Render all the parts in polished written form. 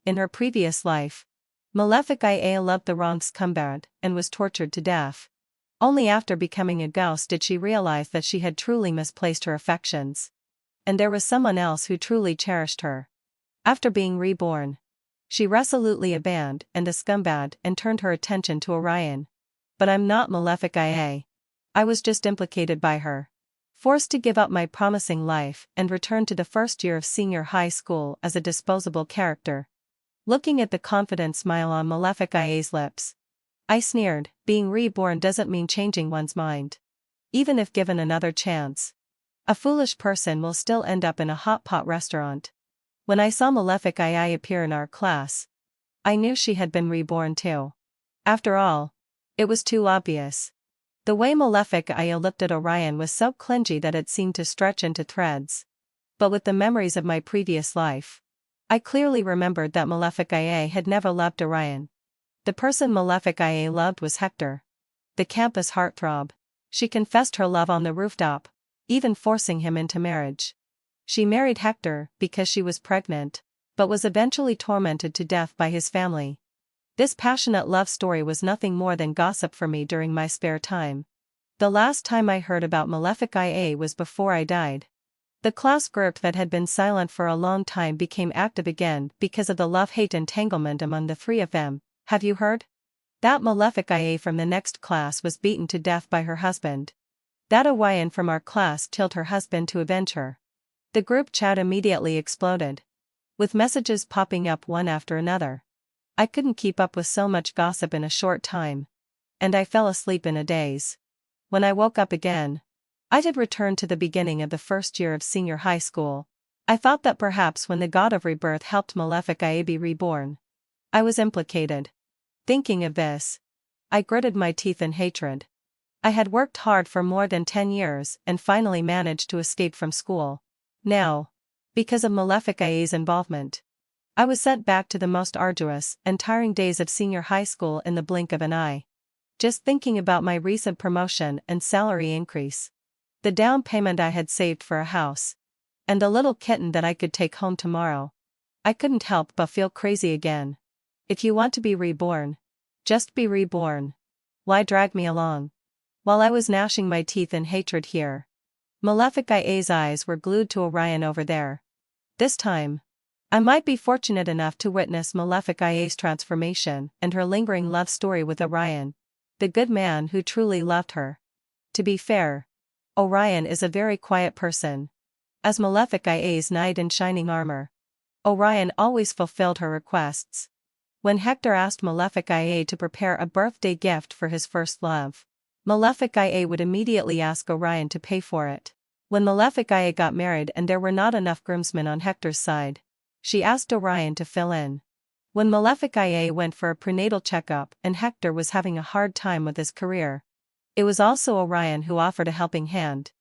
in her previous life, Malefic IA loved the wrong scumbag and was tortured to death. Only after becoming a ghost did she realize that she had truly misplaced her affections. And there was someone else who truly cherished her. After being reborn, she resolutely abandoned the scumbag and turned her attention to Orion. But I'm not Malefic IA. I was just implicated by her. Forced to give up my promising life and return to the first year of senior high school as a disposable character. Looking at the confident smile on Malefic IA's lips, I sneered. Being reborn doesn't mean changing one's mind. Even if given another chance, a foolish person will still end up in a hot pot restaurant. When I saw Malefic II appear in our class, I knew she had been reborn too. After all, it was too obvious. The way Malefic II looked at Orion was so clingy that it seemed to stretch into threads. But with the memories of my previous life, I clearly remembered that Malefic IA had never loved Orion. The person Malefic IA loved was Hector, the campus heartthrob. She confessed her love on the rooftop, even forcing him into marriage. She married Hector because she was pregnant, but was eventually tormented to death by his family. This passionate love story was nothing more than gossip for me during my spare time. The last time I heard about Malefic IA was before I died. The class group that had been silent for a long time became active again because of the love-hate entanglement among the three of them. Have you heard? That Malefic IA from the next class was beaten to death by her husband. That Orion from our class killed her husband to avenge her. The group chat immediately exploded, with messages popping up one after another. I couldn't keep up with so much gossip in a short time, and I fell asleep in a daze. When I woke up again, I had returned to the beginning of the first year of senior high school. I thought that perhaps when the god of rebirth helped Malefic IA be reborn, I was implicated. Thinking of this, I gritted my teeth in hatred. I had worked hard for more than 10 years and finally managed to escape from school. Now, because of Malefic IA's involvement, I was sent back to the most arduous and tiring days of senior high school in the blink of an eye. Just thinking about my recent promotion and salary increase, the down payment I had saved for a house, and the little kitten that I could take home tomorrow, I couldn't help but feel crazy again. If you want to be reborn, just be reborn. Why drag me along? While I was gnashing my teeth in hatred here, Malefic IA's eyes were glued to Orion over there. This time, I might be fortunate enough to witness Malefic IA's transformation and her lingering love story with Orion, the good man who truly loved her. To be fair, Orion is a very quiet person. As Malefic IA's knight in shining armor, Orion always fulfilled her requests. When Hector asked Malefic IA to prepare a birthday gift for his first love, Malefic IA would immediately ask Orion to pay for it. When Malefic IA got married and there were not enough groomsmen on Hector's side, she asked Orion to fill in. When Malefic IA went for a prenatal checkup and Hector was having a hard time with his career, it was also Orion who offered a helping hand.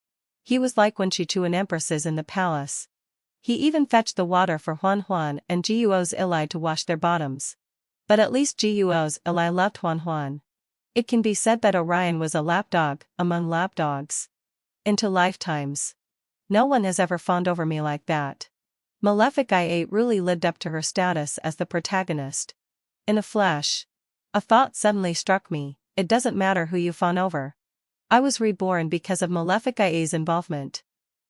He was like when Chichuan empresses in the palace. He even fetched the water for Juan and Guo's Ili to wash their bottoms. But at least Guo's Ili loved Juan. It can be said that Orion was a lapdog among lapdogs. Into lifetimes, no one has ever fawned over me like that. Malefic IA really lived up to her status as the protagonist. In a flash, a thought suddenly struck me: it doesn't matter who you fawn over. I was reborn because of Malefic IA's involvement.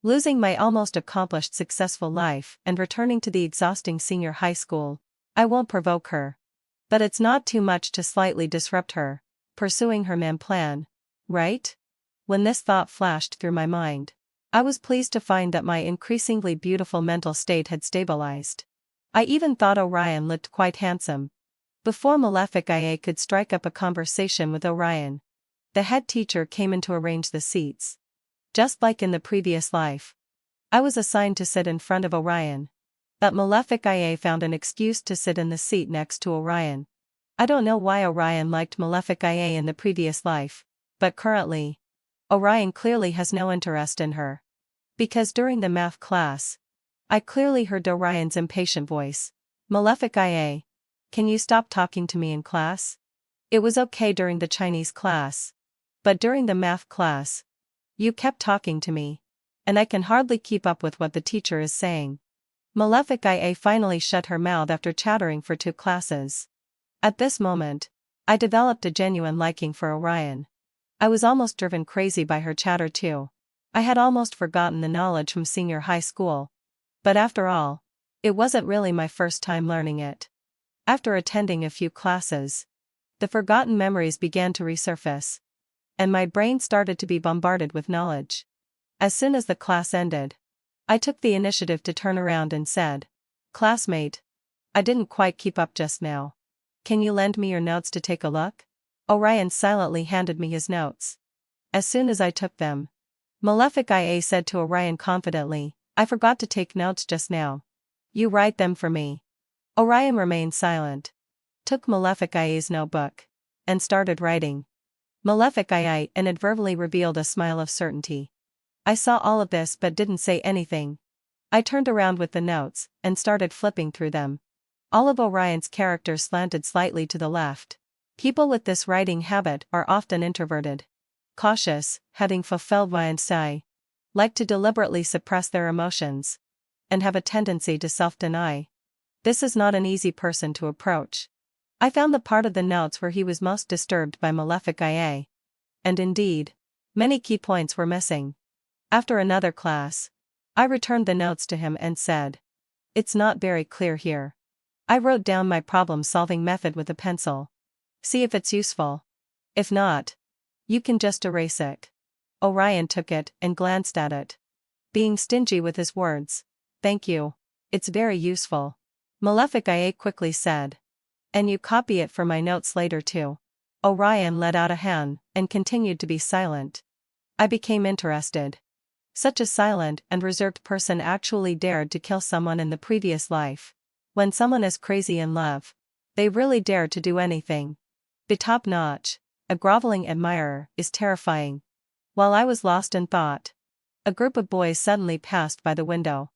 Losing my almost accomplished successful life and returning to the exhausting senior high school, I won't provoke her. But it's not too much to slightly disrupt her, pursuing her main plan, right? When this thought flashed through my mind, I was pleased to find that my increasingly beautiful mental state had stabilized. I even thought Orion looked quite handsome. Before Malefic IA could strike up a conversation with Orion, the head teacher came in to arrange the seats. Just like in the previous life, I was assigned to sit in front of Orion. But Malefic IA found an excuse to sit in the seat next to Orion. I don't know why Orion liked Malefic IA in the previous life, but currently, Orion clearly has no interest in her. Because during the math class, I clearly heard Orion's impatient voice. Malefic IA, can you stop talking to me in class? It was okay during the Chinese class, but during the math class, you kept talking to me, and I can hardly keep up with what the teacher is saying. Malefic IA finally shut her mouth after chattering for 2 classes. At this moment, I developed a genuine liking for Orion. I was almost driven crazy by her chatter too. I had almost forgotten the knowledge from senior high school. But after all, it wasn't really my first time learning it. After attending a few classes, the forgotten memories began to resurface, and my brain started to be bombarded with knowledge. As soon as the class ended, I took the initiative to turn around and said, "Classmate, I didn't quite keep up just now. Can you lend me your notes to take a look?" Orion silently handed me his notes. As soon as I took them, Malefic IA said to Orion confidently, "I forgot to take notes just now. You write them for me." Orion remained silent, took Malefic IA's notebook, and started writing. Malefic IA inadvertently revealed a smile of certainty. I saw all of this but didn't say anything. I turned around with the notes, and started flipping through them. All of Orion's characters slanted slightly to the left. People with this writing habit are often introverted, cautious, having fulfilled one style, like to deliberately suppress their emotions, and have a tendency to self-deny. This is not an easy person to approach. I found the part of the notes where he was most disturbed by Malefic IA. And indeed, many key points were missing. After another class, I returned the notes to him and said, "It's not very clear here. I wrote down my problem-solving method with a pencil. See if it's useful. If not, you can just erase it." Orion took it and glanced at it, being stingy with his words. "Thank you. It's very useful." Malefic IA quickly said, "And you copy it for my notes later too." Orion let out a hand and continued to be silent. I became interested. Such a silent and reserved person actually dared to kill someone in the previous life. When someone is crazy in love, they really dare to do anything. Be top-notch, a groveling admirer, is terrifying. While I was lost in thought, a group of boys suddenly passed by the window.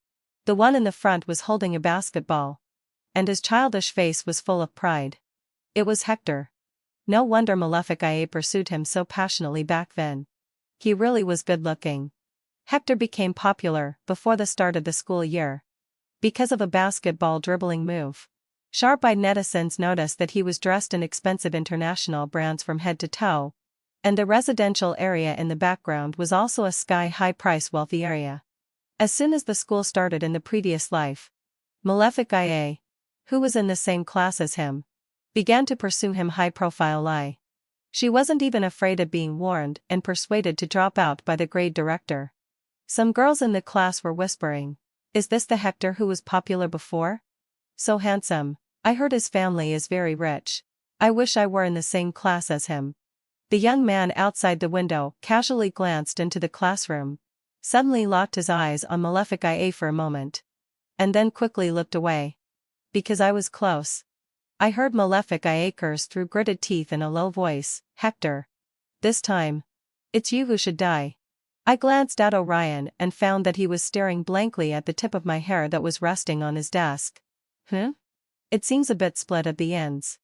The one in the front was holding a basketball, and his childish face was full of pride. It was Hector. No wonder Malefic IA pursued him so passionately back then. He really was good-looking. Hector became popular before the start of the school year because of a basketball dribbling move. Sharp-eyed netizens noticed that he was dressed in expensive international brands from head to toe, and the residential area in the background was also a sky-high price wealthy area. As soon as the school started in the previous life, Malefic IA, who was in the same class as him, began to pursue him high-profile lie. She wasn't even afraid of being warned and persuaded to drop out by the grade director. Some girls in the class were whispering, "Is this the Hector who was popular before? So handsome. I heard his family is very rich. I wish I were in the same class as him." The young man outside the window casually glanced into the classroom, suddenly locked his eyes on Malefic IA for a moment, and then quickly looked away. Because I was close, I heard Malefic IA curse through gritted teeth in a low voice, "Hector. This time, it's you who should die." I glanced at Orion and found that he was staring blankly at the tip of my hair that was resting on his desk. It seems a bit split at the ends.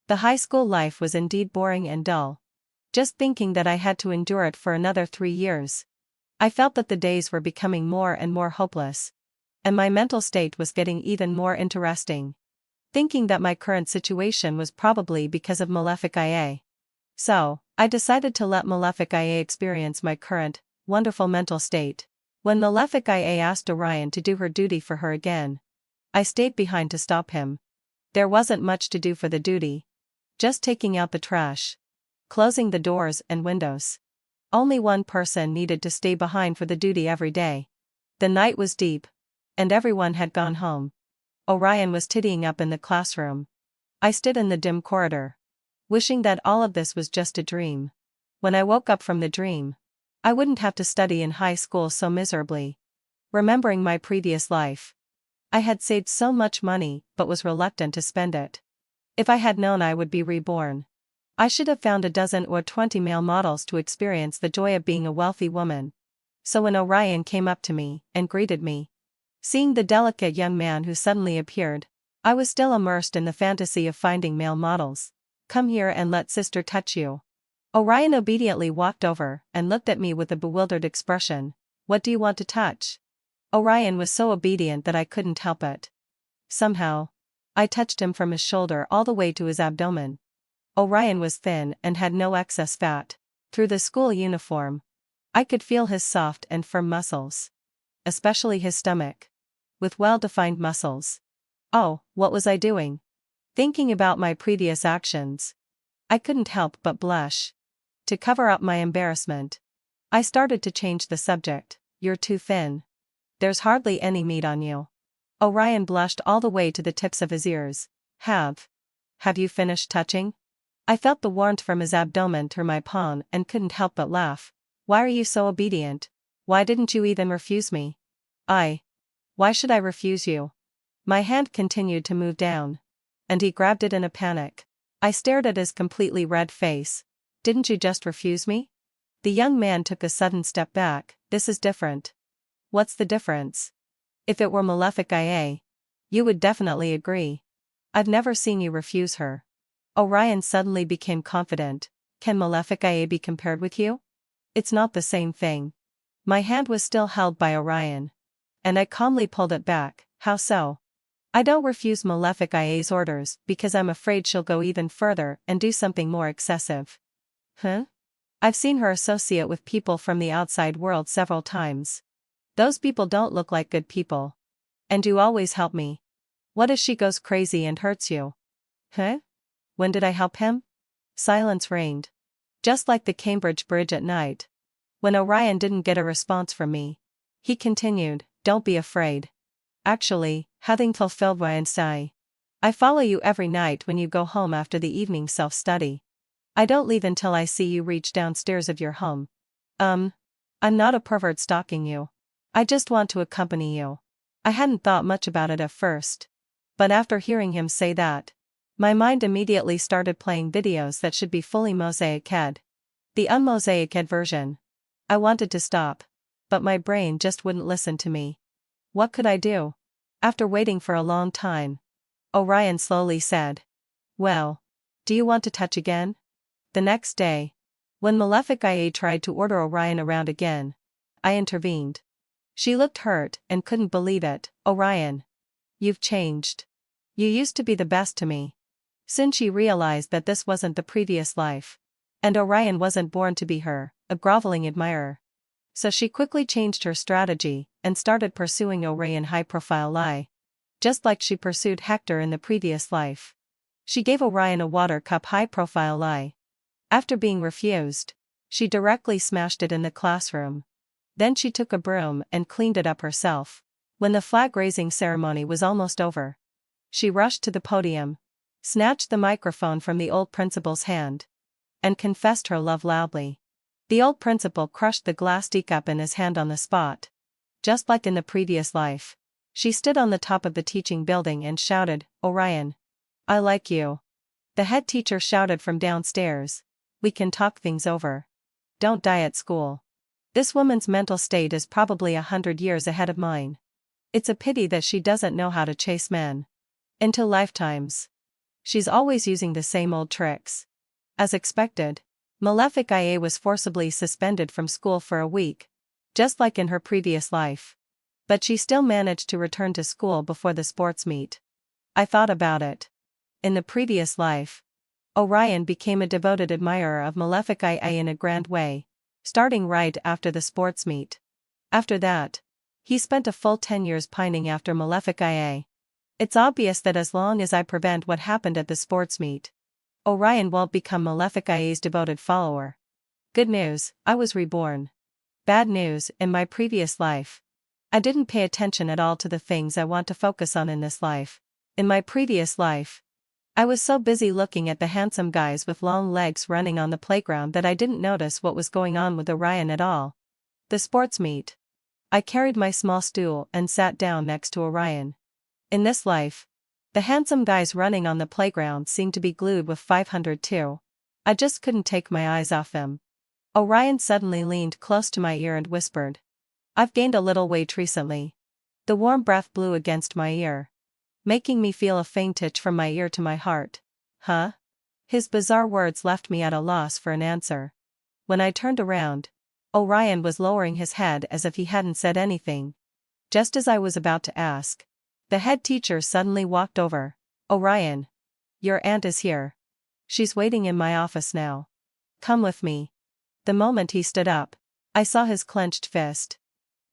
The high school life was indeed boring and dull. Just thinking that I had to endure it for another 3 years. I felt that the days were becoming more and more hopeless, and my mental state was getting even more interesting. Thinking that my current situation was probably because of Malefic IA. So, I decided to let Malefic IA experience my current, wonderful mental state. When Malefic IA asked Orion to do her duty for her again, I stayed behind to stop him. There wasn't much to do for the duty. Just taking out the trash, closing the doors and windows. Only one person needed to stay behind for the duty every day. The night was deep, and everyone had gone home. Orion was tidying up in the classroom. I stood in the dim corridor, wishing that all of this was just a dream. When I woke up from the dream, I wouldn't have to study in high school so miserably. Remembering my previous life, I had saved so much money but was reluctant to spend it. If I had known I would be reborn, I should have found a dozen or 20 male models to experience the joy of being a wealthy woman. So when Orion came up to me and greeted me, seeing the delicate young man who suddenly appeared, I was still immersed in the fantasy of finding male models. "Come here and let sister touch you." Orion obediently walked over and looked at me with a bewildered expression. "What do you want to touch?" Orion was so obedient that I couldn't help it. Somehow, I touched him from his shoulder all the way to his abdomen. Orion was thin and had no excess fat. Through the school uniform, I could feel his soft and firm muscles. Especially his stomach. With well-defined muscles. Oh, what was I doing? Thinking about my previous actions. I couldn't help but blush. To cover up my embarrassment, I started to change the subject. You're too thin. There's hardly any meat on you. Orion blushed all the way to the tips of his ears. Have you finished touching? I felt the warmth from his abdomen through my palm and couldn't help but laugh. Why are you so obedient? Why didn't you even refuse me? Why should I refuse you? My hand continued to move down. And he grabbed it in a panic. I stared at his completely red face. Didn't you just refuse me? The young man took a sudden step back. This is different. What's the difference? If it were Malefic IA, you would definitely agree. I've never seen you refuse her. Orion suddenly became confident. Can Malefic IA be compared with you? It's not the same thing. My hand was still held by Orion. And I calmly pulled it back. How so? I don't refuse Malefic IA's orders because I'm afraid she'll go even further and do something more excessive. Huh? I've seen her associate with people from the outside world several times. Those people don't look like good people. And you always help me. What if she goes crazy and hurts you? Huh? When did I help him? Silence reigned. Just like the Cambridge Bridge at night. When Orion didn't get a response from me, he continued, don't be afraid. Actually, having fulfilled my inside, I follow you every night when you go home after the evening self-study. I don't leave until I see you reach downstairs of your home. I'm not a pervert stalking you. I just want to accompany you. I hadn't thought much about it at first. But after hearing him say that, my mind immediately started playing videos that should be fully mosaiced. The unmosaiced version. I wanted to stop. But my brain just wouldn't listen to me. What could I do? After waiting for a long time, Orion slowly said, well, do you want to touch again? The next day, when Malefic IA tried to order Orion around again, I intervened. She looked hurt and couldn't believe it. Orion, you've changed. You used to be the best to me. Soon she realized that this wasn't the previous life. And Orion wasn't born to be her, a groveling admirer. So she quickly changed her strategy and started pursuing Orion high-profile lie. Just like she pursued Hector in the previous life. She gave Orion a water cup high-profile lie. After being refused, she directly smashed it in the classroom. Then she took a broom and cleaned it up herself. When the flag-raising ceremony was almost over, she rushed to the podium, snatched the microphone from the old principal's hand, and confessed her love loudly. The old principal crushed the glass teacup in his hand on the spot. Just like in the previous life, she stood on the top of the teaching building and shouted, Orion, I like you. The head teacher shouted from downstairs, we can talk things over. Don't die at school. This woman's mental state is probably 100 years ahead of mine. It's a pity that she doesn't know how to chase men into lifetimes. She's always using the same old tricks. As expected, Malefic IA was forcibly suspended from school for a week, just like in her previous life. But she still managed to return to school before the sports meet. I thought about it. In the previous life, Orion became a devoted admirer of Malefic IA in a grand way, starting right after the sports meet. After that, he spent a full 10 years pining after Malefic IA. It's obvious that as long as I prevent what happened at the sports meet, Orion won't become Malefic IA's devoted follower. Good news, I was reborn. Bad news, in my previous life, I didn't pay attention at all to the things I want to focus on in this life. In my previous life, I was so busy looking at the handsome guys with long legs running on the playground that I didn't notice what was going on with Orion at all. The sports meet. I carried my small stool and sat down next to Orion. In this life, the handsome guys running on the playground seemed to be glued with 502. I just couldn't take my eyes off them. Orion suddenly leaned close to my ear and whispered, I've gained a little weight recently. The warm breath blew against my ear, making me feel a faint itch from my ear to my heart. Huh? His bizarre words left me at a loss for an answer. When I turned around, Orion was lowering his head as if he hadn't said anything. Just as I was about to ask, the head teacher suddenly walked over. Orion. Your aunt is here. She's waiting in my office now. Come with me. The moment he stood up, I saw his clenched fist.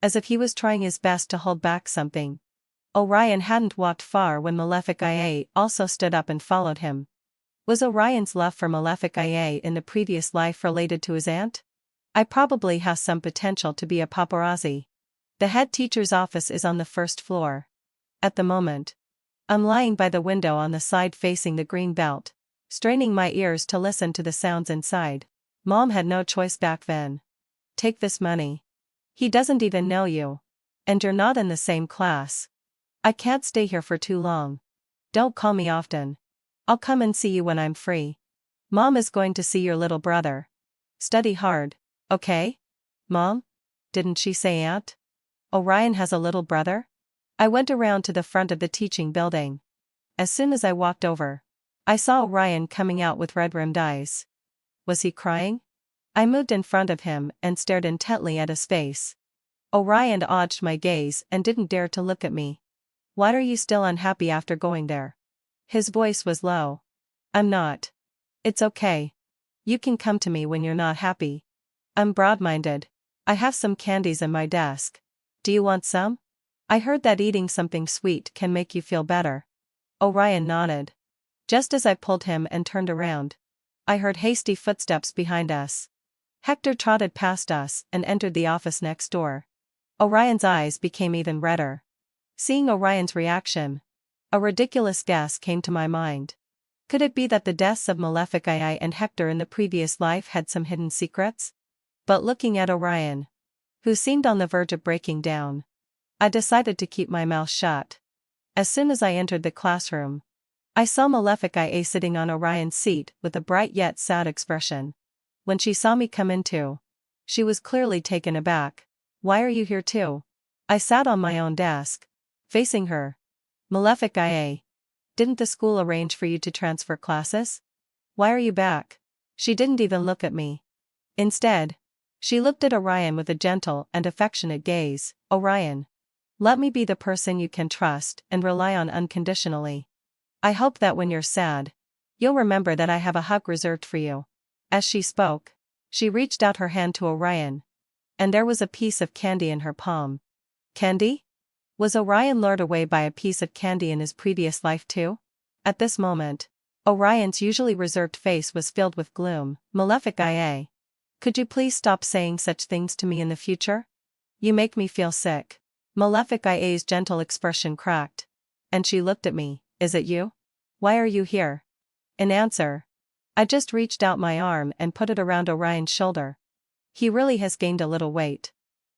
As if he was trying his best to hold back something. Orion hadn't walked far when Malefic IA also stood up and followed him. Was Orion's love for Malefic IA in the previous life related to his aunt? I probably have some potential to be a paparazzi. The head teacher's office is on the first floor. At the moment, I'm lying by the window on the side facing the green belt, straining my ears to listen to the sounds inside. Mom had no choice back then. Take this money. He doesn't even know you. And you're not in the same class. I can't stay here for too long. Don't call me often. I'll come and see you when I'm free. Mom is going to see your little brother. Study hard, okay? Mom? Didn't she say aunt? Orion has a little brother? I went around to the front of the teaching building. As soon as I walked over, I saw Orion coming out with red-rimmed eyes. Was he crying? I moved in front of him and stared intently at his face. Orion dodged my gaze and didn't dare to look at me. Why are you still unhappy after going there? His voice was low. I'm not. It's okay. You can come to me when you're not happy. I'm broad-minded. I have some candies in my desk. Do you want some? I heard that eating something sweet can make you feel better. Orion nodded. Just as I pulled him and turned around, I heard hasty footsteps behind us. Hector trotted past us and entered the office next door. Orion's eyes became even redder. Seeing Orion's reaction, a ridiculous guess came to my mind. Could it be that the deaths of Malefic II and Hector in the previous life had some hidden secrets? But looking at Orion, who seemed on the verge of breaking down, I decided to keep my mouth shut. As soon as I entered the classroom, I saw Malefic IA sitting on Orion's seat with a bright yet sad expression. When she saw me come in too, she was clearly taken aback. Why are you here too? I sat on my own desk, facing her. Malefic IA. Didn't the school arrange for you to transfer classes? Why are you back? She didn't even look at me. Instead, she looked at Orion with a gentle and affectionate gaze. Orion. Let me be the person you can trust and rely on unconditionally. I hope that when you're sad, you'll remember that I have a hug reserved for you. As she spoke, she reached out her hand to Orion. And there was a piece of candy in her palm. Candy? Was Orion lured away by a piece of candy in his previous life too? At this moment, Orion's usually reserved face was filled with gloom. Malefic IA. Could you please stop saying such things to me in the future? You make me feel sick. Malefic IA's gentle expression cracked. And she looked at me. Is it you? Why are you here? In answer, I just reached out my arm and put it around Orion's shoulder. He really has gained a little weight.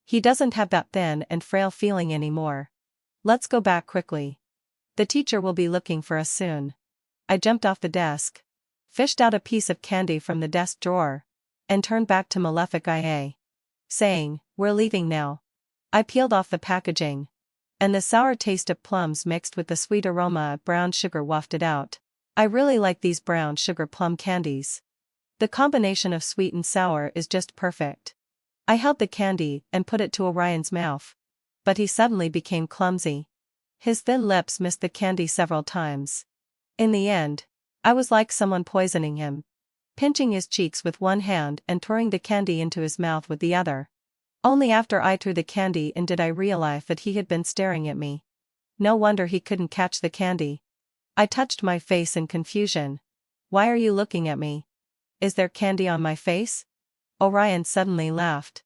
He doesn't have that thin and frail feeling anymore. Let's go back quickly. The teacher will be looking for us soon. I jumped off the desk, fished out a piece of candy from the desk drawer, and turned back to Malefic IA, saying, We're leaving now. I peeled off the packaging, and the sour taste of plums mixed with the sweet aroma of brown sugar wafted out. I really like these brown sugar plum candies. The combination of sweet and sour is just perfect. I held the candy and put it to Orion's mouth. But he suddenly became clumsy. His thin lips missed the candy several times. In the end, I was like someone poisoning him. Pinching his cheeks with one hand and pouring the candy into his mouth with the other. Only after I threw the candy in did I realize that he had been staring at me. No wonder he couldn't catch the candy. I touched my face in confusion. Why are you looking at me? Is there candy on my face? Orion suddenly laughed.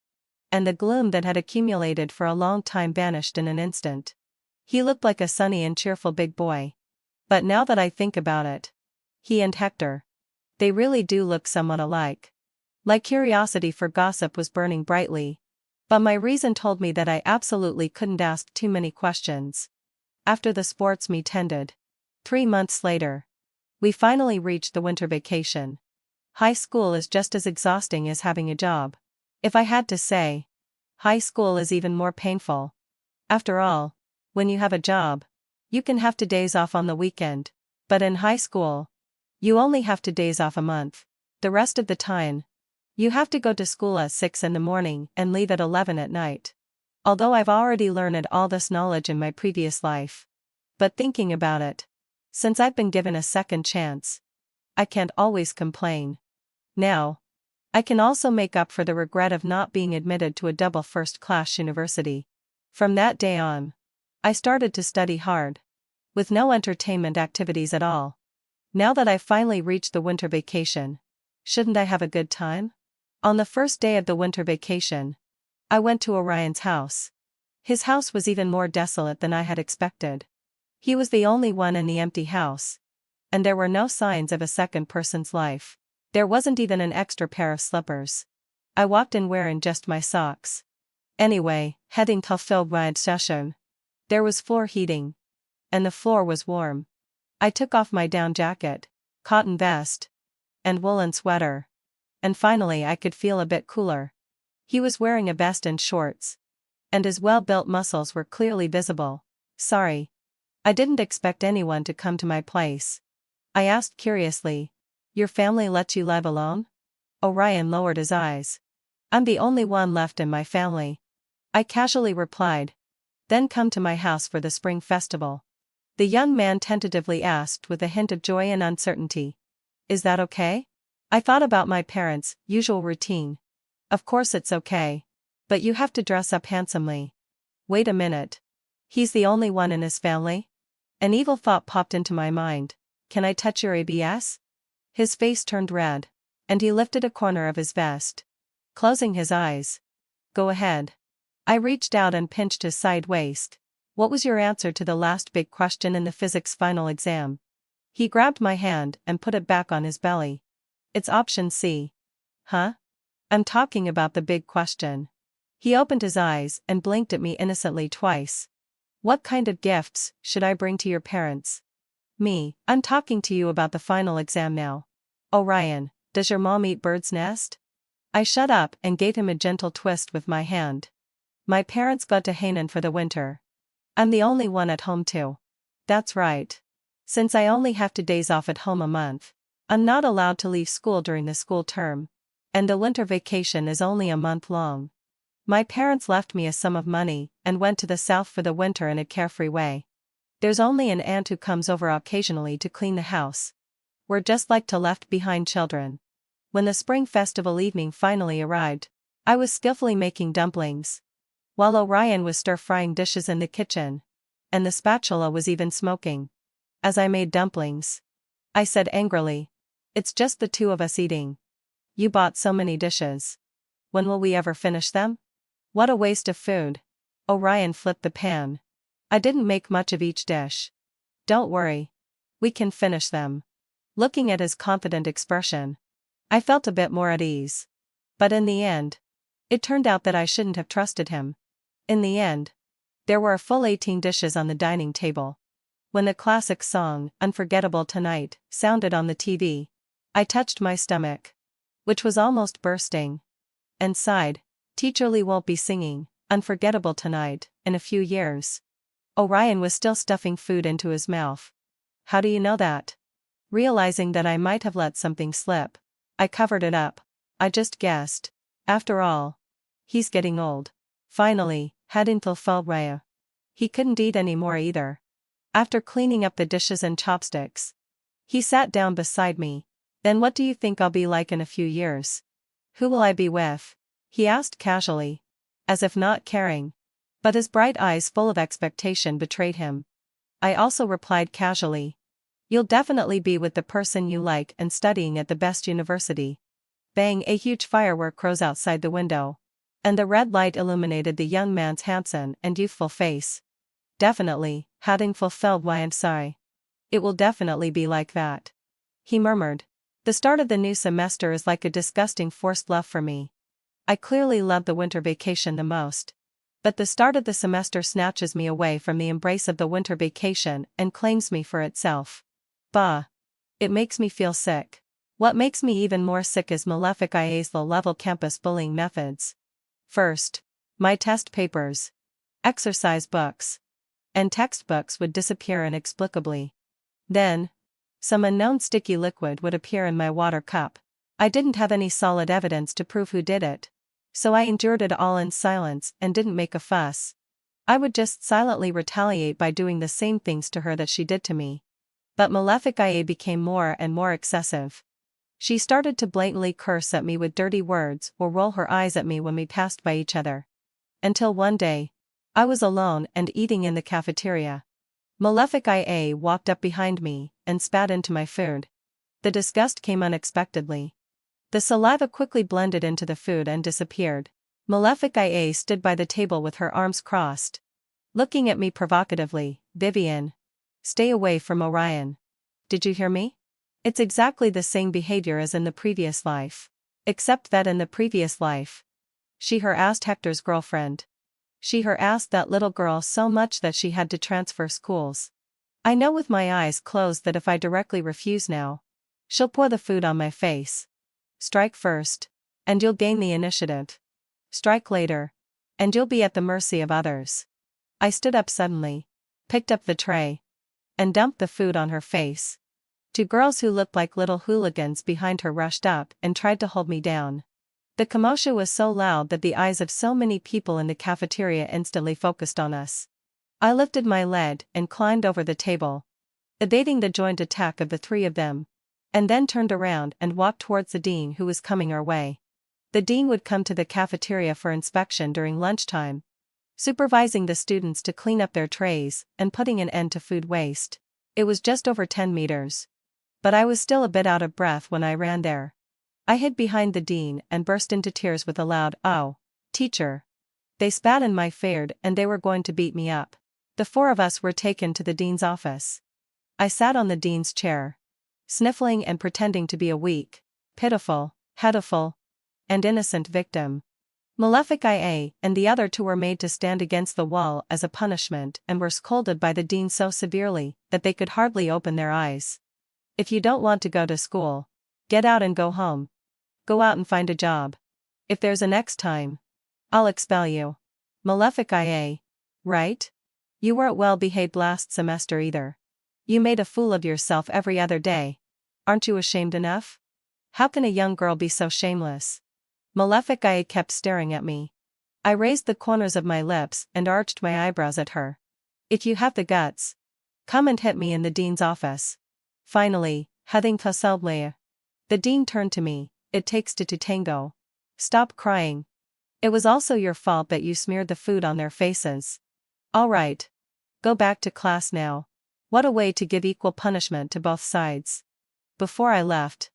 And the gloom that had accumulated for a long time vanished in an instant. He looked like a sunny and cheerful big boy. But now that I think about it, he and Hector, they really do look somewhat alike. My curiosity for gossip was burning brightly. But my reason told me that I absolutely couldn't ask too many questions. After the sports meet ended, 3 months later, we finally reached the winter vacation. High school is just as exhausting as having a job. If I had to say, high school is even more painful. After all, when you have a job, you can have 2 days off on the weekend. But in high school, you only have 2 days off a month. The rest of the time, you have to go to school at 6 in the morning and leave at 11 at night. Although I've already learned all this knowledge in my previous life. But thinking about it, since I've been given a second chance, I can't always complain. Now, I can also make up for the regret of not being admitted to a double first-class university. From that day on, I started to study hard, with no entertainment activities at all. Now that I've finally reached the winter vacation, shouldn't I have a good time? On the first day of the winter vacation, I went to Orion's house. His house was even more desolate than I had expected. He was the only one in the empty house, and there were no signs of a second person's life. There wasn't even an extra pair of slippers. I walked in wearing just my socks. Anyway, heading till Reborn session. There was floor heating, and the floor was warm. I took off my down jacket, cotton vest, and woolen sweater. And finally I could feel a bit cooler. He was wearing a vest and shorts, and his well-built muscles were clearly visible. Sorry. I didn't expect anyone to come to my place. I asked curiously. Your family lets you live alone? Orion lowered his eyes. I'm the only one left in my family. I casually replied. Then come to my house for the spring festival. The young man tentatively asked with a hint of joy and uncertainty. Is that okay? I thought about my parents' usual routine. Of course it's okay. But you have to dress up handsomely. Wait a minute. He's the only one in his family? An evil thought popped into my mind. Can I touch your ABS? His face turned red, and he lifted a corner of his vest, closing his eyes. Go ahead. I reached out and pinched his side waist. What was your answer to the last big question in the physics final exam? He grabbed my hand and put it back on his belly. It's option C. Huh? I'm talking about the big question. He opened his eyes and blinked at me innocently twice. What kind of gifts should I bring to your parents? Me, I'm talking to you about the final exam now. Orion, does your mom eat bird's nest? I shut up and gave him a gentle twist with my hand. My parents go to Hainan for the winter. I'm the only one at home too. That's right. Since I only have 2 days off at home a month, I'm not allowed to leave school during the school term. And the winter vacation is only a month long. My parents left me a sum of money and went to the south for the winter in a carefree way. There's only an aunt who comes over occasionally to clean the house. We're just like two left-behind children. When the spring festival evening finally arrived, I was skillfully making dumplings, while Orion was stir-frying dishes in the kitchen, and the spatula was even smoking. As I made dumplings, I said angrily, "It's just the two of us eating. You bought so many dishes. When will we ever finish them? What a waste of food." Orion flipped the pan. I didn't make much of each dish. Don't worry. We can finish them. Looking at his confident expression, I felt a bit more at ease. But in the end, it turned out that I shouldn't have trusted him. In the end, there were a full 18 dishes on the dining table. When the classic song, Unforgettable Tonight, sounded on the TV, I touched my stomach, which was almost bursting, and sighed, Teacher Lee won't be singing Unforgettable Tonight in a few years. Orion was still stuffing food into his mouth. How do you know that? Realizing that I might have let something slip, I covered it up. I just guessed. After all, he's getting old. Finally, heading till Fulbraya. He couldn't eat any more either. After cleaning up the dishes and chopsticks, he sat down beside me. Then what do you think I'll be like in a few years? Who will I be with? He asked casually, as if not caring. But his bright eyes full of expectation betrayed him. I also replied casually. You'll definitely be with the person you like and studying at the best university. Bang! A huge firework rose outside the window, and the red light illuminated the young man's handsome and youthful face. Definitely, having fulfilled why I'm sorry. It will definitely be like that. He murmured. The start of the new semester is like a disgusting forced love for me. I clearly love the winter vacation the most. But the start of the semester snatches me away from the embrace of the winter vacation and claims me for itself. Bah! It makes me feel sick. What makes me even more sick is Malefic IA's low-level campus bullying methods. First, my test papers, exercise books, and textbooks would disappear inexplicably. Then, some unknown sticky liquid would appear in my water cup. I didn't have any solid evidence to prove who did it, So I endured it all in silence and didn't make a fuss. I would just silently retaliate by doing the same things to her that she did to me. But Malefic IA became more and more excessive. She started to blatantly curse at me with dirty words or roll her eyes at me when we passed by each other. Until one day, I was alone and eating in the cafeteria. Malefic IA walked up behind me and spat into my food. The disgust came unexpectedly. The saliva quickly blended into the food and disappeared. Malefic IA stood by the table with her arms crossed, looking at me provocatively. Vivian, stay away from Orion. Did you hear me? It's exactly the same behavior as in the previous life. Except that in the previous life, she harassed Hector's girlfriend. She harassed that little girl so much that she had to transfer schools. I know with my eyes closed that if I directly refuse now, she'll pour the food on my face. Strike first, and you'll gain the initiative. Strike later, and you'll be at the mercy of others. I stood up suddenly, picked up the tray, and dumped the food on her face. Two girls who looked like little hooligans behind her rushed up and tried to hold me down. The commotion was so loud that the eyes of so many people in the cafeteria instantly focused on us. I lifted my lead and climbed over the table, evading the joint attack of the three of them, and then turned around and walked towards the dean who was coming our way. The dean would come to the cafeteria for inspection during lunchtime, supervising the students to clean up their trays and putting an end to food waste. It was just over 10 meters. But I was still a bit out of breath when I ran there. I hid behind the dean and burst into tears with a loud, "Oh, teacher." They spat in my face and they were going to beat me up. The four of us were taken to the dean's office. I sat on the dean's chair, sniffling and pretending to be a weak, pitiful, pitiful, and innocent victim. Malefic IA and the other two were made to stand against the wall as a punishment and were scolded by the dean so severely that they could hardly open their eyes. If you don't want to go to school, get out and go home. Go out and find a job. If there's a next time, I'll expel you. Malefic IA. Right? You weren't well behaved last semester either. You made a fool of yourself every other day. Aren't you ashamed enough? How can a young girl be so shameless? Malefic IA kept staring at me. I raised the corners of my lips and arched my eyebrows at her. If you have the guts, come and hit me in the dean's office. Finally, having facelé. The dean turned to me. It takes two to tango. Stop crying. It was also your fault that you smeared the food on their faces. All right. Go back to class now. What a way to give equal punishment to both sides. Before I left,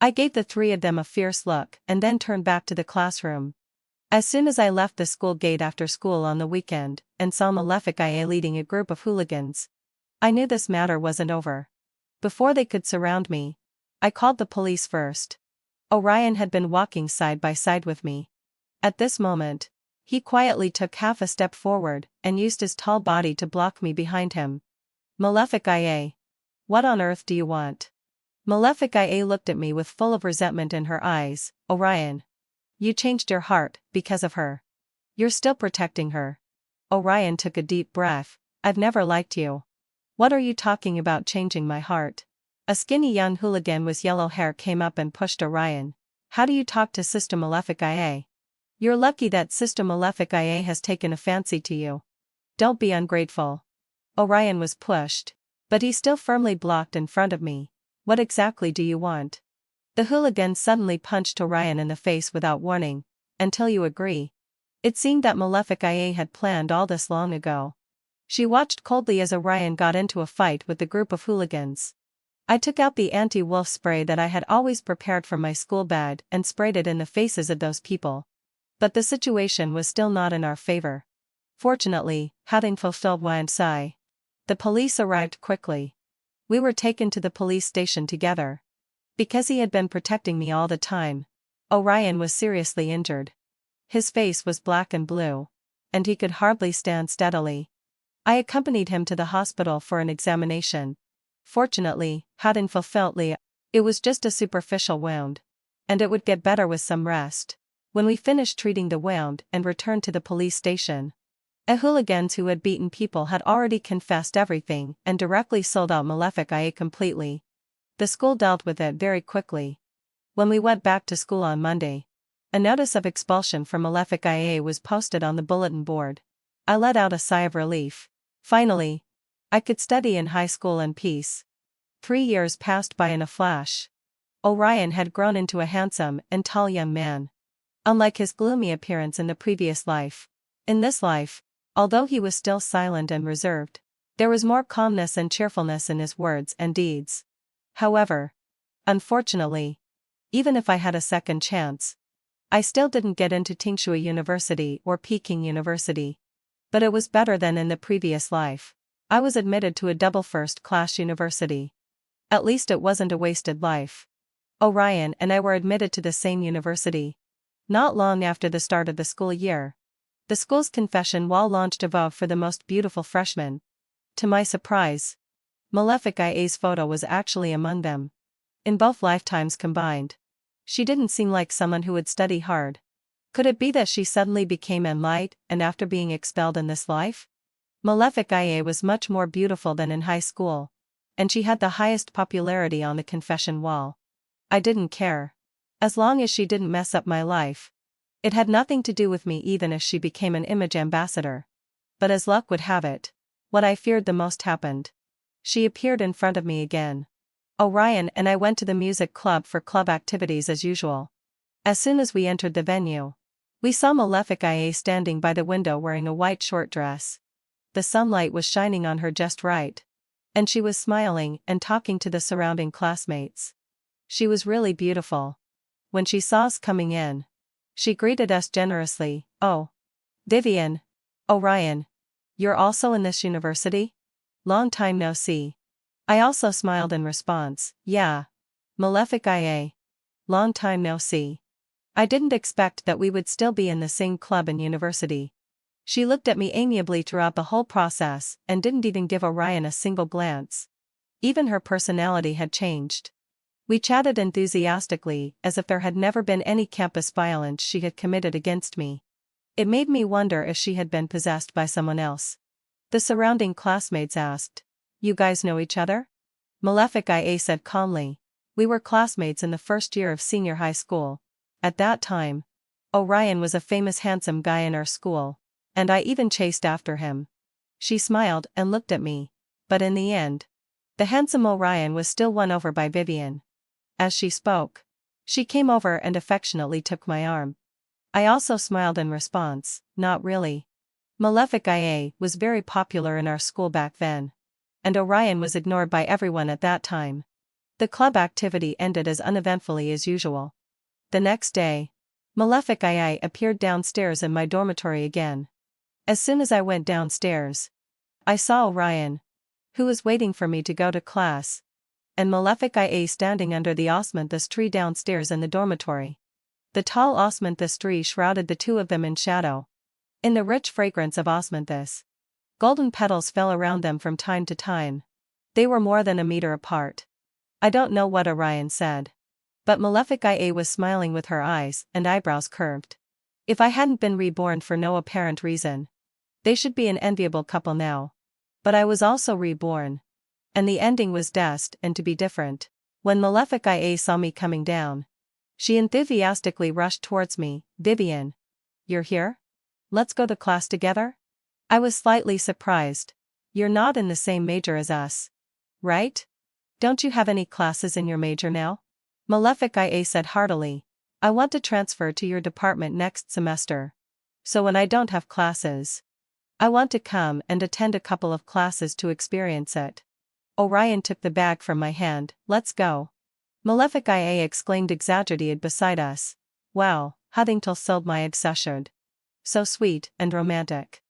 I gave the three of them a fierce look and then turned back to the classroom. As soon as I left the school gate after school on the weekend and saw Malefic IA leading a group of hooligans, I knew this matter wasn't over. Before they could surround me, I called the police first. Orion had been walking side by side with me. At this moment, he quietly took half a step forward and used his tall body to block me behind him. Malefic IA. What on earth do you want? Malefic IA looked at me with full of resentment in her eyes. Orion. You changed your heart because of her. You're still protecting her. Orion took a deep breath. I've never liked you. What are you talking about changing my heart? A skinny young hooligan with yellow hair came up and pushed Orion. How do you talk to Sister Malefic IA? You're lucky that Sister Malefic IA has taken a fancy to you. Don't be ungrateful. Orion was pushed, but he still firmly blocked in front of me. What exactly do you want? The hooligan suddenly punched Orion in the face without warning. Until you agree. It seemed that Malefic IA had planned all this long ago. She watched coldly as Orion got into a fight with the group of hooligans. I took out the anti-wolf spray that I had always prepared from my school bag and sprayed it in the faces of those people. But the situation was still not in our favor. Fortunately, having fulfilled one sigh, the police arrived quickly. We were taken to the police station together. Because he had been protecting me all the time, Orion was seriously injured. His face was black and blue, and he could hardly stand steadily. I accompanied him to the hospital for an examination. Fortunately, hadn't fulfilled, it was just a superficial wound, and it would get better with some rest. When we finished treating the wound and returned to the police station, the hooligans who had beaten people had already confessed everything and directly sold out Malefic IA completely. The school dealt with it very quickly. When we went back to school on Monday, A notice of expulsion from Malefic IA was posted on the bulletin board. I let out a sigh of relief. Finally, I could study in high school in peace. 3 years passed by in a flash. Orion had grown into a handsome and tall young man. Unlike his gloomy appearance in the previous life. In this life, although he was still silent and reserved, there was more calmness and cheerfulness in his words and deeds. However, unfortunately, even if I had a second chance, I still didn't get into Tingshui University or Peking University. But it was better than in the previous life. I was admitted to a double first-class university. At least it wasn't a wasted life. Orion and I were admitted to the same university. Not long after the start of the school year, the school's confession wall launched a vote for the most beautiful freshman. To my surprise, Malefic IA's photo was actually among them. In both lifetimes combined, she didn't seem like someone who would study hard. Could it be that she suddenly became enlightened and after being expelled in this life? Malefic IA was much more beautiful than in high school, and she had the highest popularity on the confession wall. I didn't care. As long as she didn't mess up my life. It had nothing to do with me even if she became an image ambassador. But as luck would have it, what I feared the most happened. She appeared in front of me again. Orion and I went to the music club for club activities as usual. As soon as we entered the venue, we saw Malefic IA standing by the window wearing a white short dress. The sunlight was shining on her just right. And she was smiling and talking to the surrounding classmates. She was really beautiful. When she saw us coming in, she greeted us generously. "Oh, Vivian. Orion. You're also in this university? Long time no see." I also smiled in response. "Yeah. Malefic IA. Long time no see." I didn't expect that we would still be in the same club and university. She looked at me amiably throughout the whole process and didn't even give Orion a single glance. Even her personality had changed. We chatted enthusiastically as if there had never been any campus violence she had committed against me. It made me wonder if she had been possessed by someone else. The surrounding classmates asked, "You guys know each other?" Malefic IA said calmly, "We were classmates in the first year of senior high school. At that time, Orion was a famous handsome guy in our school, and I even chased after him." She smiled and looked at me, but in the end, the handsome Orion was still won over by Vivian. As she spoke, she came over and affectionately took my arm. I also smiled in response. Not really. Malefic IA was very popular in our school back then. And Orion was ignored by everyone at that time. The club activity ended as uneventfully as usual. The next day, Malefic II appeared downstairs in my dormitory again. As soon as I went downstairs, I saw Orion, who was waiting for me to go to class, and Malefic IA standing under the osmanthus tree downstairs in the dormitory. The tall osmanthus tree shrouded the two of them in shadow. In the rich fragrance of osmanthus, golden petals fell around them from time to time. They were more than a meter apart. I don't know what Orion said, but Malefic IA was smiling with her eyes and eyebrows curved. If I hadn't been reborn for no apparent reason, they should be an enviable couple now. But I was also reborn. And the ending was destined to be different. When Malefic IA saw me coming down, she enthusiastically rushed towards me. "Vivian, you're here? Let's go to class together?" I was slightly surprised. "You're not in the same major as us, right? Don't you have any classes in your major now?" Malefic IA said heartily, "I want to transfer to your department next semester. So when I don't have classes, I want to come and attend a couple of classes to experience it." Orion took the bag from my hand. "Let's go." Malefic IA exclaimed exaggerated beside us. "Wow, hadin't sold my exashered. So sweet and romantic."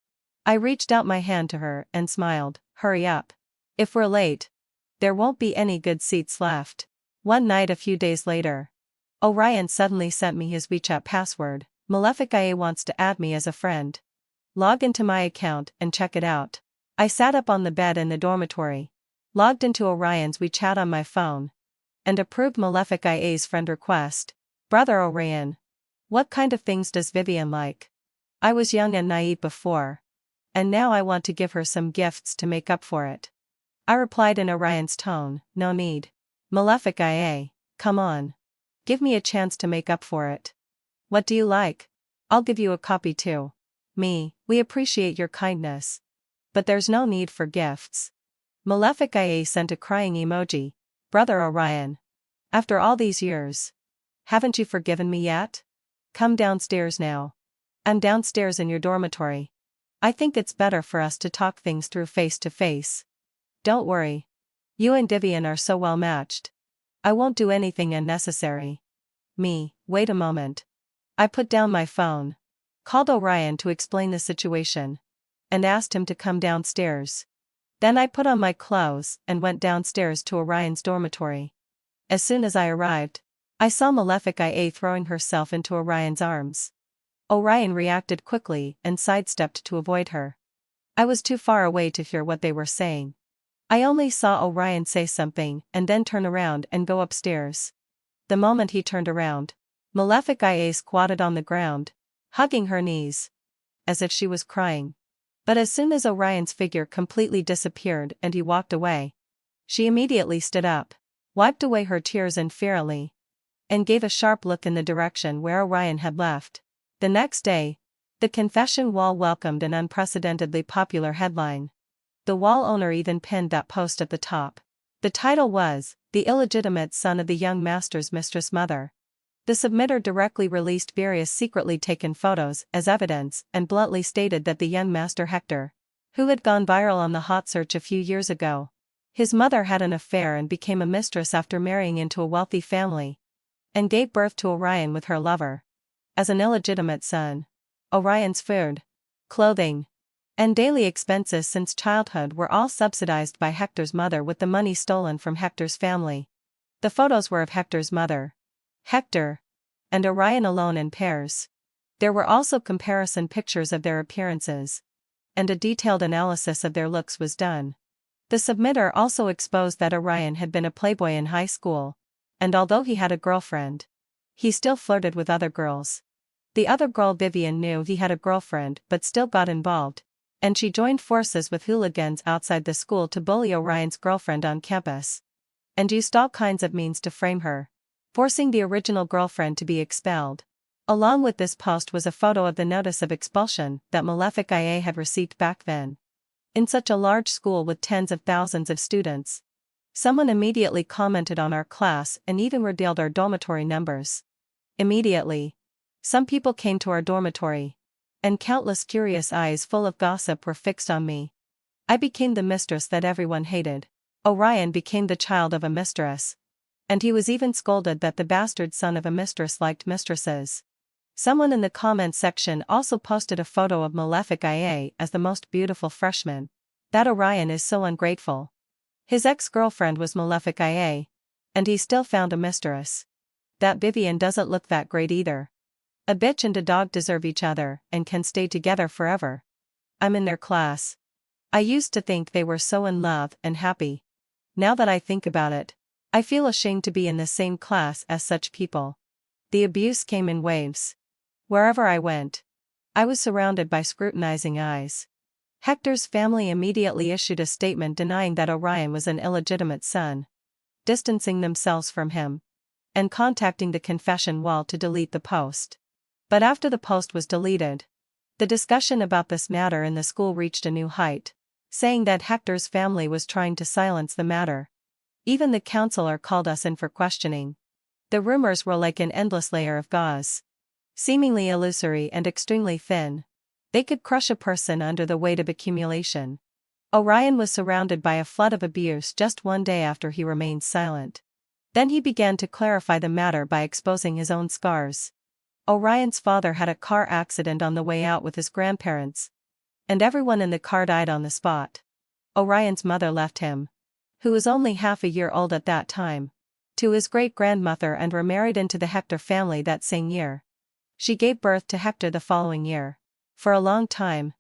I reached out my hand to her and smiled. "Hurry up. If we're late, there won't be any good seats left." One night a few days later, Orion suddenly sent me his WeChat password. "Malefic IA wants to add me as a friend. Log into my account and check it out." I sat up on the bed in the dormitory, logged into Orion's WeChat on my phone, and approved Malefic IA's friend request. "Brother Orion, what kind of things does Vivian like? I was young and naive before, and now I want to give her some gifts to make up for it." I replied in Orion's tone, "No need. Malefic IA, come on. Give me a chance to make up for it." What do you like? I'll give you a copy too. Me, we appreciate your kindness. But there's no need for gifts. Malefic IA sent a crying emoji. Brother Orion. After all these years. Haven't you forgiven me yet? Come downstairs now. I'm downstairs in your dormitory. I think it's better for us to talk things through face to face. Don't worry. You and Vivian are so well matched. I won't do anything unnecessary. Me, wait a moment. I put down my phone. Called Orion to explain the situation. And asked him to come downstairs. Then I put on my clothes and went downstairs to Orion's dormitory. As soon as I arrived, I saw Malefic IA throwing herself into Orion's arms. Orion reacted quickly and sidestepped to avoid her. I was too far away to hear what they were saying. I only saw Orion say something and then turn around and go upstairs. The moment he turned around, Malefic IA squatted on the ground, hugging her knees, as if she was crying. But as soon as Orion's figure completely disappeared and he walked away, she immediately stood up, wiped away her tears infernally, and gave a sharp look in the direction where Orion had left. The next day, the confession wall welcomed an unprecedentedly popular headline. The wall owner even pinned that post at the top. The title was, "The Illegitimate Son of the Young Master's Mistress Mother." The submitter directly released various secretly taken photos as evidence and bluntly stated that the young master Hector, who had gone viral on the hot search a few years ago, his mother had an affair and became a mistress after marrying into a wealthy family, and gave birth to Orion with her lover. As an illegitimate son, Orion's food, clothing, and daily expenses since childhood were all subsidized by Hector's mother with the money stolen from Hector's family. The photos were of Hector's mother, Hector, and Orion alone in pairs. There were also comparison pictures of their appearances, and a detailed analysis of their looks was done. The submitter also exposed that Orion had been a playboy in high school, and although he had a girlfriend, he still flirted with other girls. The other girl Vivian knew he had a girlfriend but still got involved, and she joined forces with hooligans outside the school to bully Orion's girlfriend on campus, and used all kinds of means to frame her, forcing the original girlfriend to be expelled. Along with this post was a photo of the notice of expulsion that Malefic IA had received back then. In such a large school with tens of thousands of students, someone immediately commented on our class and even revealed our dormitory numbers. Immediately, some people came to our dormitory, and countless curious eyes full of gossip were fixed on me. I became the mistress that everyone hated. Orion became the child of a mistress. And he was even scolded that the bastard son of a mistress liked mistresses. Someone in the comments section also posted a photo of Malefic IA as the most beautiful freshman. That Orion is so ungrateful. His ex-girlfriend was Malefic IA, and he still found a mistress. That Vivian doesn't look that great either. A bitch and a dog deserve each other and can stay together forever. I'm in their class. I used to think they were so in love and happy. Now that I think about it, I feel ashamed to be in the same class as such people. The abuse came in waves. Wherever I went, I was surrounded by scrutinizing eyes. Hector's family immediately issued a statement denying that Orion was an illegitimate son, distancing themselves from him, and contacting the confession wall to delete the post. But after the post was deleted, the discussion about this matter in the school reached a new height, saying that Hector's family was trying to silence the matter. Even the counselor called us in for questioning. The rumors were like an endless layer of gauze, seemingly illusory and extremely thin. They could crush a person under the weight of accumulation. Orion was surrounded by a flood of abuse just one day after he remained silent. Then he began to clarify the matter by exposing his own scars. Orion's father had a car accident on the way out with his grandparents, and everyone in the car died on the spot. Orion's mother left him, who was only half a year old at that time, to his great-grandmother and remarried into the Hector family that same year. She gave birth to Hector the following year. For a long time,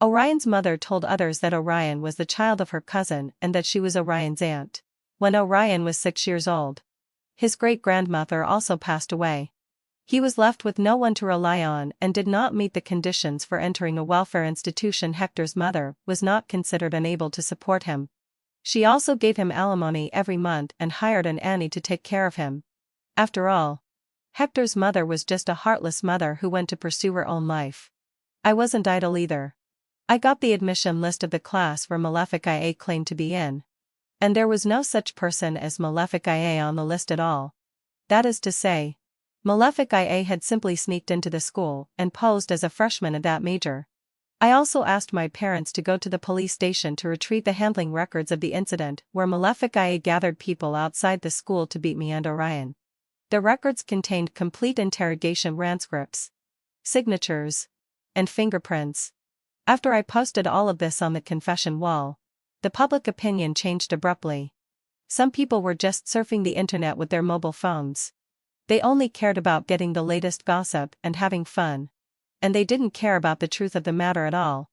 Orion's mother told others that Orion was the child of her cousin and that she was Orion's aunt. When Orion was 6 years old, his great-grandmother also passed away. He was left with no one to rely on and did not meet the conditions for entering a welfare institution. Hector's mother was not considered unable to support him. She also gave him alimony every month and hired an nanny to take care of him. After all, Hector's mother was just a heartless mother who went to pursue her own life. I wasn't idle either. I got the admission list of the class where Malefic IA claimed to be in. And there was no such person as Malefic IA on the list at all. That is to say, Malefic IA had simply sneaked into the school and posed as a freshman at that major. I also asked my parents to go to the police station to retrieve the handling records of the incident where Malefic IA gathered people outside the school to beat me and Orion. The records contained complete interrogation transcripts, signatures, and fingerprints. After I posted all of this on the confession wall, the public opinion changed abruptly. Some people were just surfing the internet with their mobile phones. They only cared about getting the latest gossip and having fun. And they didn't care about the truth of the matter at all.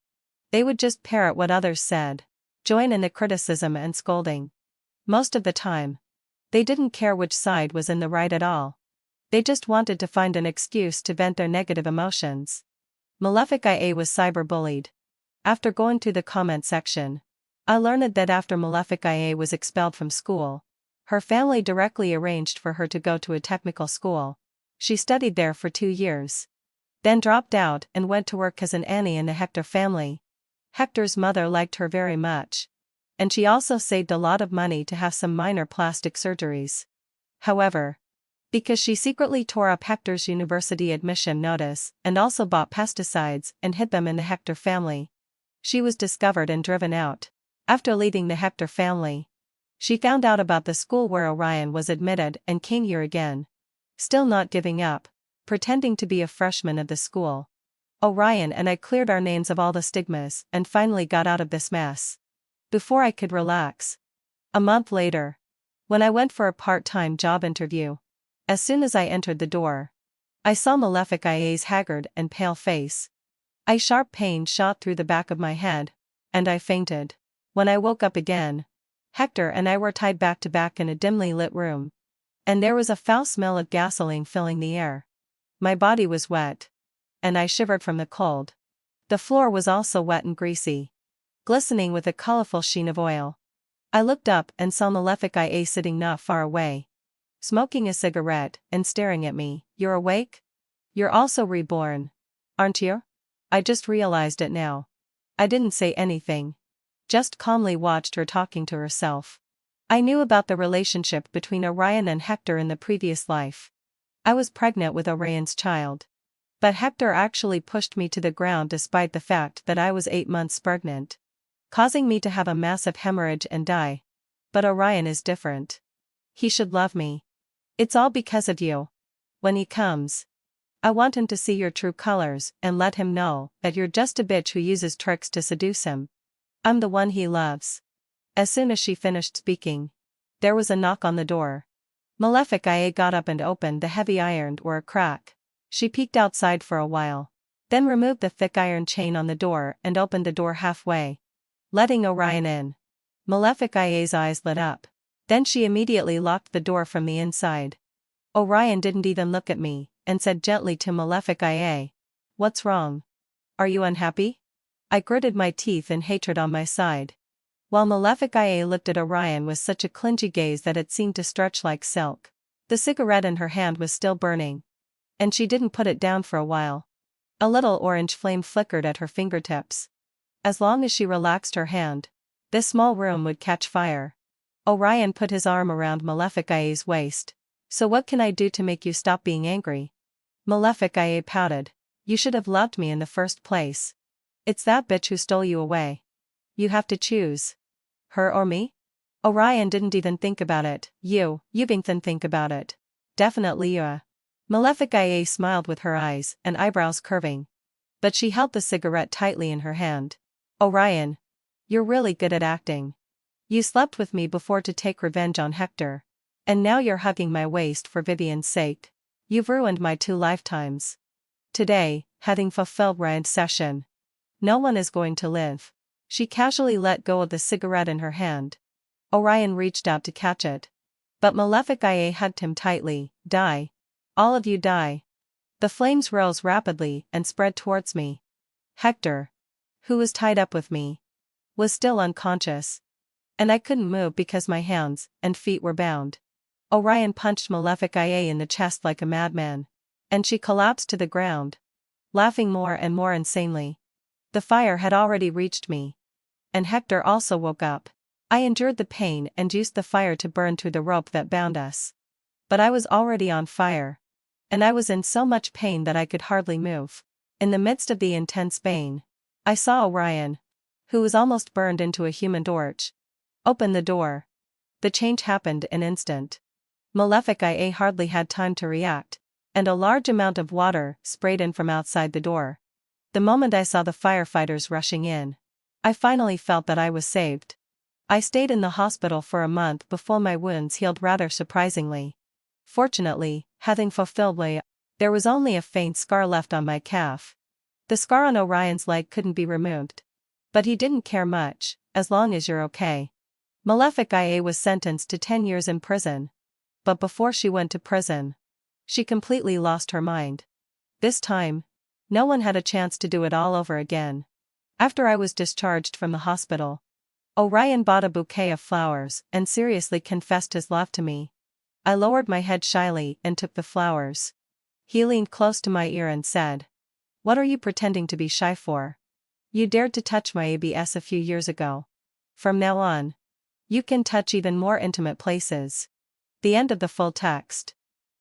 They would just parrot what others said, join in the criticism and scolding. Most of the time, they didn't care which side was in the right at all. They just wanted to find an excuse to vent their negative emotions. Malefic IA was cyberbullied. After going through the comment section, I learned that after Malefic IA was expelled from school, her family directly arranged for her to go to a technical school. She studied there for 2 years. Then dropped out and went to work as an nanny in the Hector family. Hector's mother liked her very much. And she also saved a lot of money to have some minor plastic surgeries. However, because she secretly tore up Hector's university admission notice and also bought pesticides and hid them in the Hector family, she was discovered and driven out. After leaving the Hector family, she found out about the school where Orion was admitted and came here again. Still not giving up, pretending to be a freshman of the school. Orion and I cleared our names of all the stigmas and finally got out of this mess. Before I could relax. A month later, when I went for a part-time job interview, as soon as I entered the door, I saw Malefic IA's haggard and pale face. A sharp pain shot through the back of my head, and I fainted. When I woke up again, Hector and I were tied back to back in a dimly lit room. And there was a foul smell of gasoline filling the air. My body was wet. And I shivered from the cold. The floor was also wet and greasy, glistening with a colorful sheen of oil. I looked up and saw Malefic IA sitting not far away, smoking a cigarette and staring at me. "You're awake? You're also reborn, aren't you?" I just realized it now. I didn't say anything. Just calmly watched her talking to herself. I knew about the relationship between Orion and Hector in the previous life. I was pregnant with Orion's child. But Hector actually pushed me to the ground despite the fact that I was 8 months pregnant, causing me to have a massive hemorrhage and die. But Orion is different. He should love me. It's all because of you. When he comes, I want him to see your true colors and let him know that you're just a bitch who uses tricks to seduce him. I'm the one he loves. As soon as she finished speaking, there was a knock on the door. Malefic IA got up and opened the heavy iron door a crack. She peeked outside for a while, then removed the thick iron chain on the door and opened the door halfway, letting Orion in. Malefic IA's eyes lit up. Then she immediately locked the door from the inside. Orion didn't even look at me, and said gently to Malefic IA, "What's wrong? Are you unhappy?" I gritted my teeth in hatred on my side, while Malefic IA looked at Orion with such a clingy gaze that it seemed to stretch like silk. The cigarette in her hand was still burning, and she didn't put it down for a while. A little orange flame flickered at her fingertips. As long as she relaxed her hand, this small room would catch fire. Orion put his arm around Malefic IA's waist. "So what can I do to make you stop being angry?" Malefic IA pouted. "You should have loved me in the first place. It's that bitch who stole you away. You have to choose. Her or me?" Orion didn't even think about it. You even think about it. Definitely you. Malefic IA smiled with her eyes and eyebrows curving. But she held the cigarette tightly in her hand. "Orion, you're really good at acting. You slept with me before to take revenge on Hector. And now you're hugging my waist for Vivian's sake. You've ruined my 2 lifetimes. Today, having fulfilled Ryan's session, no one is going to live." She casually let go of the cigarette in her hand. Orion reached out to catch it. But Malefic IA hugged him tightly. "Die. All of you die." The flames rose rapidly and spread towards me. Hector, who was tied up with me, was still unconscious. And I couldn't move because my hands and feet were bound. Orion punched Malefic IA in the chest like a madman. And she collapsed to the ground, laughing more and more insanely. The fire had already reached me. And Hector also woke up. I endured the pain and used the fire to burn through the rope that bound us. But I was already on fire. And I was in so much pain that I could hardly move. In the midst of the intense pain, I saw Orion, who was almost burned into a human torch, open the door. The change happened in an instant. Malefic IA hardly had time to react, and a large amount of water sprayed in from outside the door. The moment I saw the firefighters rushing in, I finally felt that I was saved. I stayed in the hospital for a month before my wounds healed rather surprisingly. Fortunately, having fulfilled there was only a faint scar left on my calf. The scar on Orion's leg couldn't be removed. But he didn't care much, as long as you're okay. Malefic IA was sentenced to 10 years in prison. But before she went to prison, she completely lost her mind. This time, no one had a chance to do it all over again. After I was discharged from the hospital, Orion bought a bouquet of flowers and seriously confessed his love to me. I lowered my head shyly and took the flowers. He leaned close to my ear and said, "What are you pretending to be shy for? You dared to touch my ABS a few years ago. From now on, you can touch even more intimate places." The end of the full text.